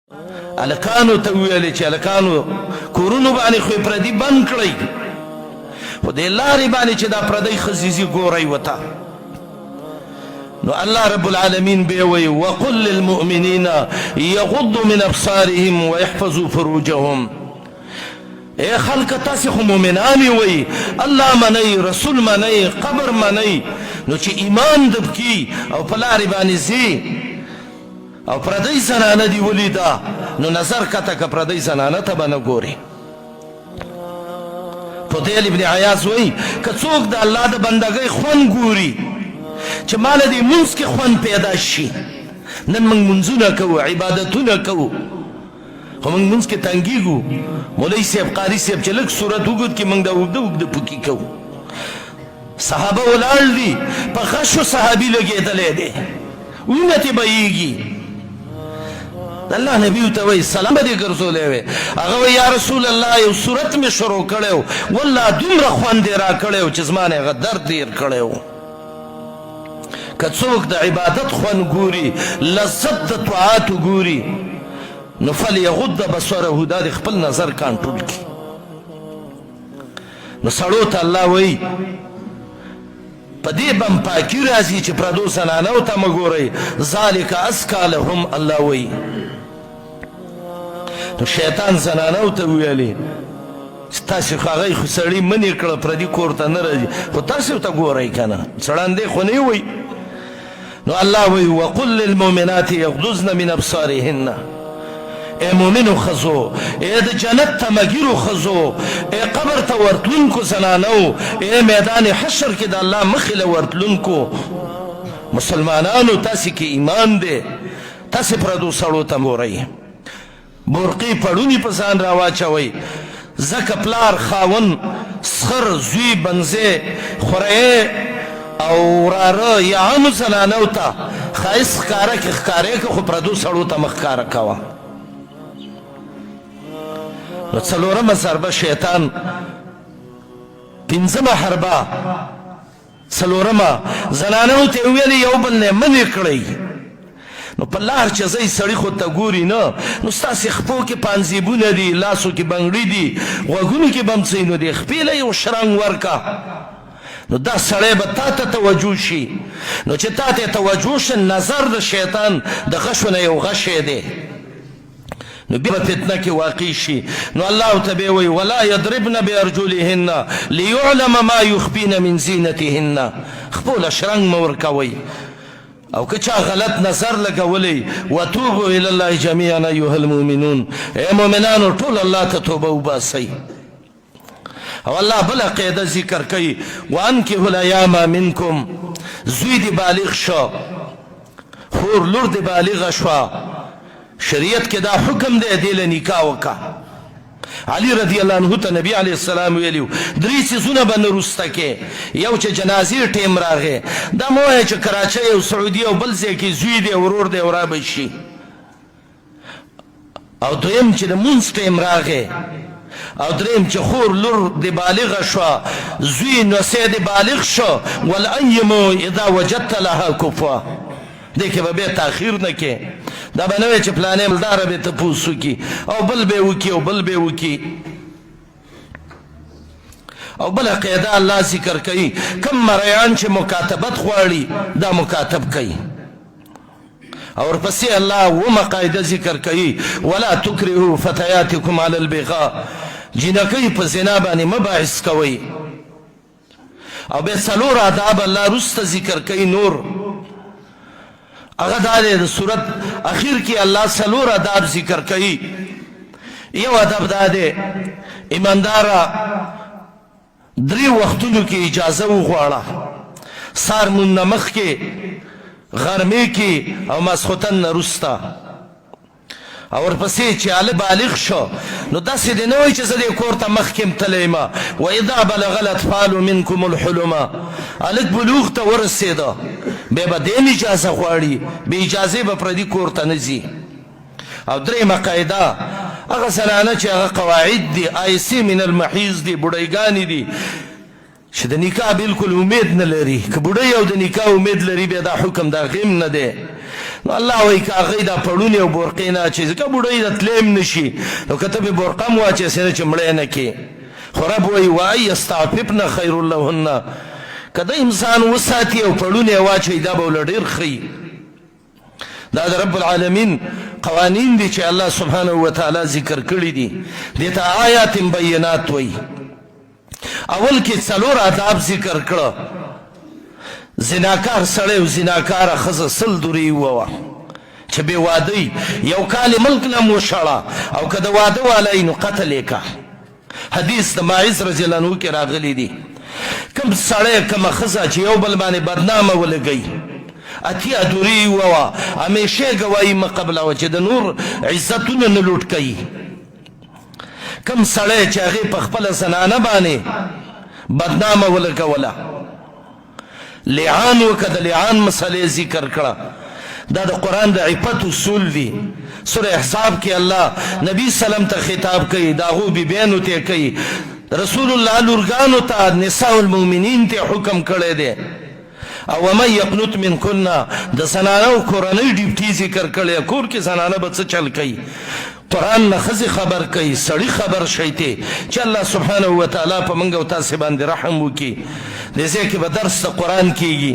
الکانو ته ویلې چې الکانو کورونو باندې خو پردي بند کړئ، خو دې لارې باندې چې دا پردی خزیزي ګورئ وته. نو الله رب العالمین بیا وی وقل للمؤمنین یغضوا من ابصارهم ويحفظوا فروجهم. اے خلق تاسې خو مؤمنان وی الله منئ، رسول منئ، قبر منئ، نو چې ایمان دبکي او په لارې باندې ځي او پردی زنانه دی ولیده نو نظر کته که پردی زنانه ته به نه ګوري. فضیل ابن عیاض وی که څوک د الله د بندګۍ خوند ګوري چې ماله دې منځ کې خوند پیدا شي. نن موږ منځونه کوو، عبادتونه کوو، خو موږ منځ کې تنګېږو. مولوي صاحب قاري صاحب چې لږ صورت وګد کې موږ دا اوږده اوږده پوکي کوو. صحابه ولاړ دي، په غشو صحابي لګېدلی دی، وینه ترې بهیږي. د الله نبي ورته وایي سلام به دې ګرځولی وی. هغه وایي یا رسول الله یو صورت مې شروع کړی و، والله دومره خوند یې را کړی و چې زما نه هغه درد تېر کړی و. که څوک د عبادت خوند ګوري، لذت د طاعاتو ګوري، نو فلیغض بصره، دا د خپل نظر کنټرول کړي. نو سړو ته الله وایي په دې بم پاکي راځي چې پردو زنانو ته مه ګورئ، ذلک ازکا لهم. الله وایي نو شیطان زنانو ته ویلې چې تاسې خو هغی خو سړي منې کړه پردي کور ته نه راځي، خو تاسې ورته ګورئ که نه، سړندې خو نه وی. نو الله وی وقل للمؤمنات یغضضن من ابصارهن. اے مومنو ښځو، اے د جنت تمګیرو ښځو، اے قبر ته ورتلونکو زنانو، اے میدان حشر کې د الله مخې له ورتلونکو مسلمانانو، تاسې کې ایمان دی، تاسې پردو سړو ته ګورئ. برقي پړوني په ځان راواچوئ، ځکه پلار خاون سخر زوی بنځې خورئ او وراره یا عامو زنانو ته ښایست ښکاره کې ښکارې که، خو پردو سړو ته مه ښکاره کوه. نو څلورمه ضربه شیطان، پنځمه حربه څلورمه زنانو ته یې ویلې یو بل نه منې کړئ. نو په لار چې ځئ سړي خو ته ګوري نه، نو ستاسې خپو کې پانزیبونه دي، لاسو کې بنګړي دي، غوږونو کې بمڅۍ، نو دې خپې له یو شرنګ ورکه، نو دا سړی به تا ته توجه شي. نو چې تا ته توجه شي، نظر د شیطان د غشو نه یو غشی دی، نو بیا به فتنه کې واقع شي. نو الله ورته بیا وایي ولا یضربن بارجلهن لیعلم ما یخفین من زینتهن. خپو له شرنګ مه ورکوئ، او که چا غلط نظر لګولی وتوبوا الی الله جمیعا ایها المؤمنون. ای مؤمنانو ټول الله ته توبه وباسئ. او الله بله قاعده ذکر کوي وانکحوا الایام منکم. زوی دې بالغ شو، خور لور دې بالغه شوه، شریعت کې دا حکم دی دې له نکاح وکړه. علي رضی الله عنه ته نبی علیه السلام ویلي درې څیزونه به نه وروسته کې، یو چې جنازې ټیم راغی، دا مه وایه چې کراچۍ او سعودي او بل ځای کې زوی دی ورور دی او رابه شي، او دویم چې د مونځ ټیم راغی، او دریم چې خور لور د بالغه شوه، زوی نوسی د بالغ شو، والایمو اذا وجدت لها کفوا. دې کې به بیا تاخیر نه کې، دا به نه وی چې پلانې ملداره به تپوس وکړي او بل به وکړي او بل به وکړي. او بله قاعده الله ذکر کوي کم مریان چې مکاتبت غواړي دا مکاتب کوي. او ورپسې الله اومه قاعده ذکر کوي ولا تکرهوا فتياتکم علی البغاء. جینکۍ په زنا باندې مه باعث کوئ. او بیا څلور آداب الله وروسته ذکر کوي نور، هغه دا دی د صورت اخیر کې الله څلور آداب ذکر کوي. یو ادب دا دی ایمانداره درې وختونو کې اجازه وغواړه، سهار مونځ نه مخکې، غرمې کې او ماسخوتن نه وروسته. او ورپسې چې هلک بالغ شو نو داسې دی نه وایي چې زه دې کور ته مخکې م تللی یم. واذا بلغ الاطفال منکم الحلم، هلک بلوغ ته ورسېده بیا به دیم اجازه غواړي، بې اجازې به پردي کور ته نه ځي. او درېیمه قاعده هغه زنانه چې هغه قواعد دي آیسي من المحیض دي، بوډیګانې دي چې د نکاح بالکل امید نه لري، که بوډۍ او د نکاح امید لري بیا دا حکم د هغې هم نه دی. نو الله وایي که هغوی دا پړونې او بورقې نه اچوي ځکه بوډۍ د تلیم نشي نو که ته پې بورقه هم واچوې نه چې مړی نه کې خو رب وایي وان یستعففن خیر لهن که د انسان وساتي او پړونې واچوي دا به ورله ډېر ښه دا د رب العالمین قوانین دي چې الله سبحانه وتعالی ذکر کړي دي دې ته آیات بینات وایي اول کې څلور آداب ذکر کړه زناکار سړی او زناکاره ښځه 100 دورې ووه چې بې وادهی یو کال ملک نه مو شړه او که د واده والی نو قتل یې که حدیث د ماعز رضی الله عنه کې راغلی دی کوم سړی کومه ښځه چې یو بل باندې بدنامه ولګوي اتیا دورې ووه همیشه ګواهي مه قبلوه چې د نور عزتونه نه لوټ کوي کم سړی چې هغې په خپله زنانه باندې بدنامه ولګوله لعان وکړه د لعان مسئلې ذکر کړه دا د قرآن د عفت اصول دي سوره احزاب کې الله نبی سلم ته خطاب کوي د هغو بیبیانو ته کوي رسول الله لورګانو ته نساء المؤمنین ته حکم کړی دی او ومن یقنط منکن د زنانو کورنۍ ډیوټي ذکر کړی کور کې زنانه به څه چل کوي قرآن نه ښځې خبر کوي سړي خبر شئ ته چې الله سبحانه وتعالی په موږ او تاسې باندې رحم وکړي دې ځای کې به درس د قرآن کېږي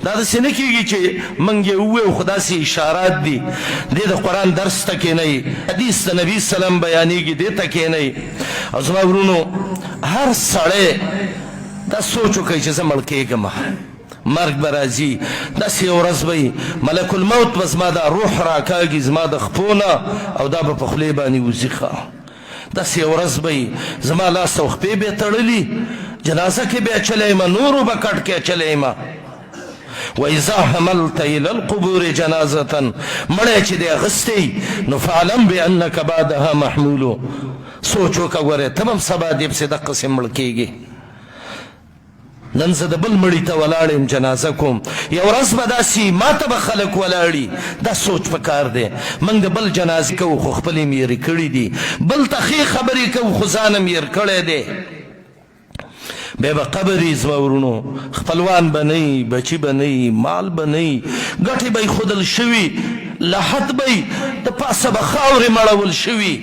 دا داسې نه کېږي چې موږ یې ووایو خو داسې اشارات دي دې د قرآن درس ته کښېنئ حدیث د نبي سلم بیانېږي دې ته کښېنئ او زما ورونو هر سړی دا سوچ وکړئ چې زه مړ کېږم مرګ به راځي داسې یو ورځ به ملک الموت به زما دا روح راکاږي زما د خپو نه او دا به په خولې باندې وځي ښه داسې یو ورځ به زما لاس او خپې به تړلي جنازه کې به اچلی یم نورو به کټ کې اچلی یم واذا حملت الى القبور جنازه مړی چې دی اخستی نو فعلم بانک بعدها محمولو سوچ وکړه ګورې ته به هم سبا دې پسې دقسې مړ کېږي نن زه د بل مړي ته ولاړ یم جنازه کوم یو ورځ به داسې ما ته به خلک ولاړي دا سوچ په کار دی موږ د بل جنازې کوو خو خپل یې مېرې کړي دي بل ته ښې خبرې کوو خو ځان هم هېر کړی دی بیا به قبر یې زما ورونو خپلوان به نه بچي به نه مال به نه ګټې به ایښودل شوي لحد به د پاسه به خاورې مړول شوي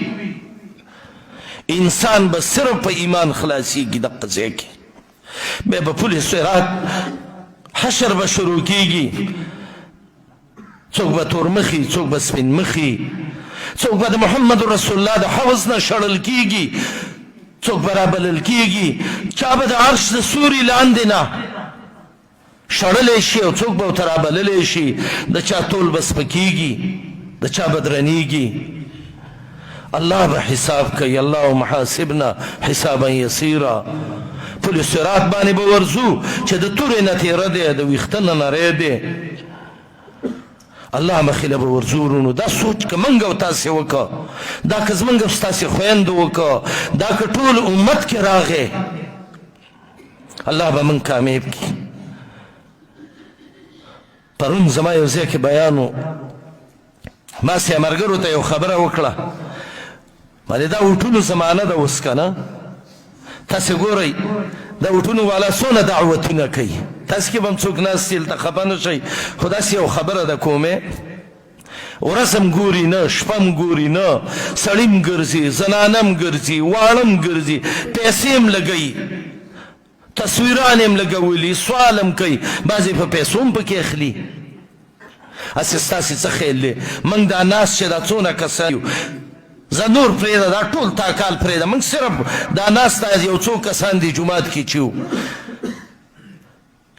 انسان به صرف په ایمان خلاصیږي دغه ځای کې بیا به پل صراط حشر به شروع کېږي څوک به تورمخي څوک به سپین مخي څوک به د محمد رسول الله د حوض نه شړل کېږي څوک به رابلل کېږي چا به د عرش د سوري لاندې نه شړلی شي او څوک به ورته رابللی شي د چا تول به سپکېږي د چا به درنېږي الله به حساب کوي اللهم حاسبنا حسابا یسیرا پل صراط باندې به ورځو چې د تورې نه تېره دی د ویښته نه نری دی الله مخې له به ورځو ورونو دا سوچ که موږ او تاسې وکړه دا که زموږ او ستاسې خویندو وکړه دا که ټول امت کې راغی الله به موږ کامیاب کړي پرون زما یو ځای کې بیان و ما سې ملګرو ته یو خبره وکړه ما دا وټونو زمانه ده اوس که نه تاسې ګورئ دا وټونو والا څونه دعوتونه کوي تاسې کې به هم څوک ناست دلته خفه نه شئ خو داسې یو خبره ده کومې ورځ هم ګوري نه شپه هم ګوري نه سړي هم ګرځي زنانه هم ګرځي واړه هم ګرځي پیسې هم لګوي تصویران هم لګولي سوال هم کوي بعضې په پیسو هم پکې اخلي هسې ستاسې څه خیل دی موږ دا ناست چې دا څونه کسان یو زه نور پرېږده دا ټول تا کال پرېږده موږ صرف دا ناست یو څو کسان دي جومات کې چې وو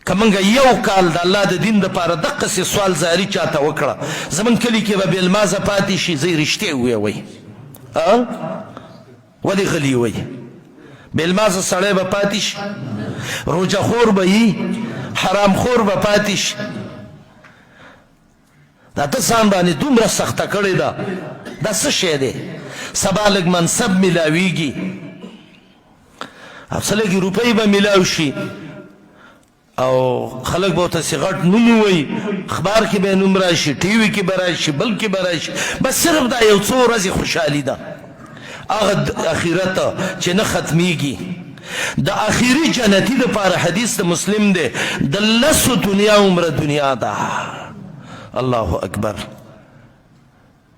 که موږ یو کال د الله د دین دپاره دقسې سوال زاري چاته وکړه زموږ کلي کې به بېلمازه پاتې شي زه یې رښتیا ووایئ ولې غلي وایي بېلمازه سړی به پاتې شي روجه خور به یي حرام خور به پاتې شي دا ته ځان باندې دومره سخته کړې ده دا څه شی دی سبا لږ منصب میلاویږي او څه لږې روپۍ به میلاو شي او خلک به ورته غټ نوم ووایي اخبار کې به یې نوم راشي ټي وي کې به راشي بل کې به راشي بس صرف دا یو څو ورځې خوشحالي ده هغه اخرت چې نه ختمیږي د اخري جنتي دپاره حدیث د مسلم دی د لسو دنیا عمره دنیا ده الله اکبر.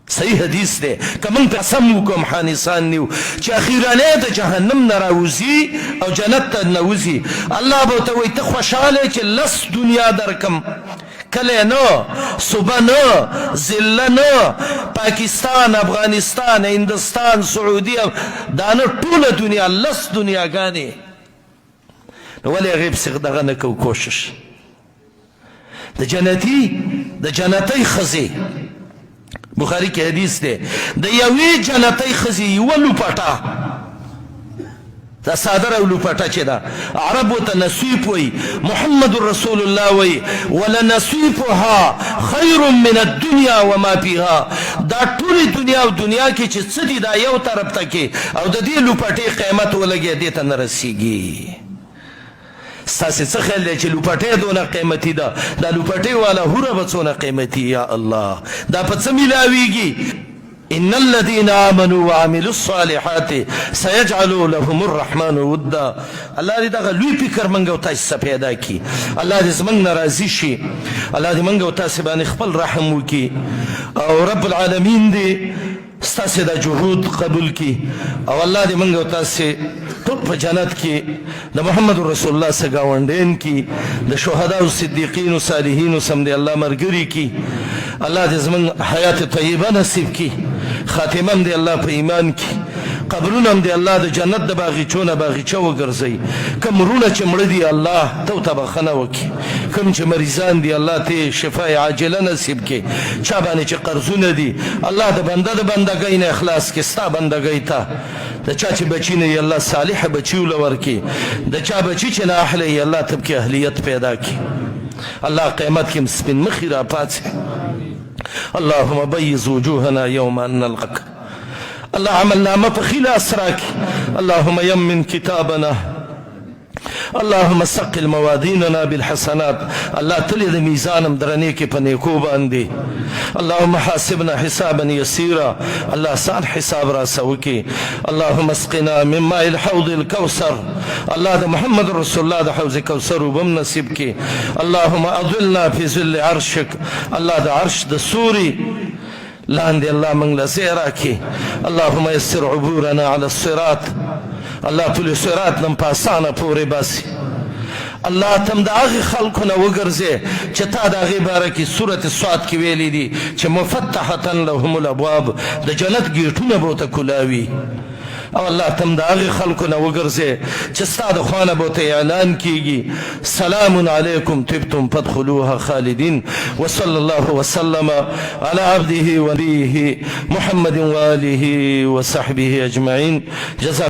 صحیح حدیث دی که موږ ته قسم وکړو محانسان نیو چې اخیرانه د جهنم نه راوځي او جنت ته نوځي، الله به ورته وایي ته خوشحاله چې لس دنیا درکم، کلی نه، صوبه نه، ضلع نه، پاکستان، افغانستان، هندوستان، سعودي، دا نه ټوله دنیا، لس دنیاګانې. نو ولې هغې پسې دغه نه کوو کوشش؟ د جنتۍ ښځې بخاري کې حدیث دی، د یوې جنتۍ ښځې یوه لوپټه، دا صادره او لوپټه چې ده عربو ته نصیب وایي، محمد رسول الله وایي ولنصیبها خیر من الدنیا وما فیها. دا ټولې دنیا او دنیا کې چې څه دي دا یو طرف ته کې او د دې لوپټې قیمت ولګي دې ته نه رسیږي. ستاسې څه خیال دی چې لوپټې دونه قیمتي ده؟ دا لوپټې والا هوره به څونه قیمتي؟ یا الله، دا په څه میلاویږي؟ ان الذين امنوا وعملوا الصالحات سيجعل لهم الرحمن ودا. الله دې دغه لوی فکر منګ او تاسو پیدا کی، الله دې زمنګ ناراضي شي، الله دې منګ او تاسو باندې خپل رحم وکي او رب العالمین دې ستاسو د جهود قبول کی او الله دې منګ او تاسو ټول په جنت کې د محمد رسول الله سره گاونډین کی، د شهدا او صدیقین او صالحین سم دې الله مرګري کی. الله دې زمنګ حیات طیبه نصیب کی، خاتمه هم دې الله په ایمان کی، قبرونه هم دې الله د جنت د باغچو نه باغچه وګرځوي. کوم وروڼه چې مړه دي الله ته ورته بخښنه وکړي، کوم چې مریضان دي الله ته شفای عاجله نصیب کړي، چا باندې چې قرضونه دي الله د بنده د بندګۍ نه اخلاص کړي ستا بندګۍ ته، د چا چې بچي نه وي الله صالحه بچي وله ورکړي، د چا بچي چې نه اهله وي الله ته پکې اهلیت پیدا کړي. الله قیامت کې سپین مخي را پاڅي. اللهم بيض وجوهنا يوم أن نلقاك. الله عملنا ما بخيل أسراك. اللهم يمن كتابنا، اللهم ثقل موازيننا بالحسنات. الله تلي د ميزانم درنې کې په نیکو باندې. اللهم حاسبنا حسابا يسيرا. الله سان حساب را سوکي. اللهم اسقنا من ماء الحوض الكوثر. الله د محمد رسول الله د حوض کوثر وبم نصیب کې. اللهم اظلنا في ظل عرشك. الله د عرش د سوري لاندې الله موږ له زیرا کې. اللهم يسر عبورنا على الصراط. الله ټول صراط نم په اسانه پورې باسي. الله تم د هغې خلکو نه وګرځې چې تا د هغې باره کې سورت صاد کې ویلي دي چې مفتحة لهم الابواب، د جنت ګیټونه به ورته کلاوي. او الله تم د هغې خلکو نه وګرځې چې ستا د خوا نه به ورته اعلان کېږي سلام علیکم طبتم فادخلوها خالدین. وصلی الله وسلم على عبده ونبيه محمد وآله وصحبه اجمعین. جزاک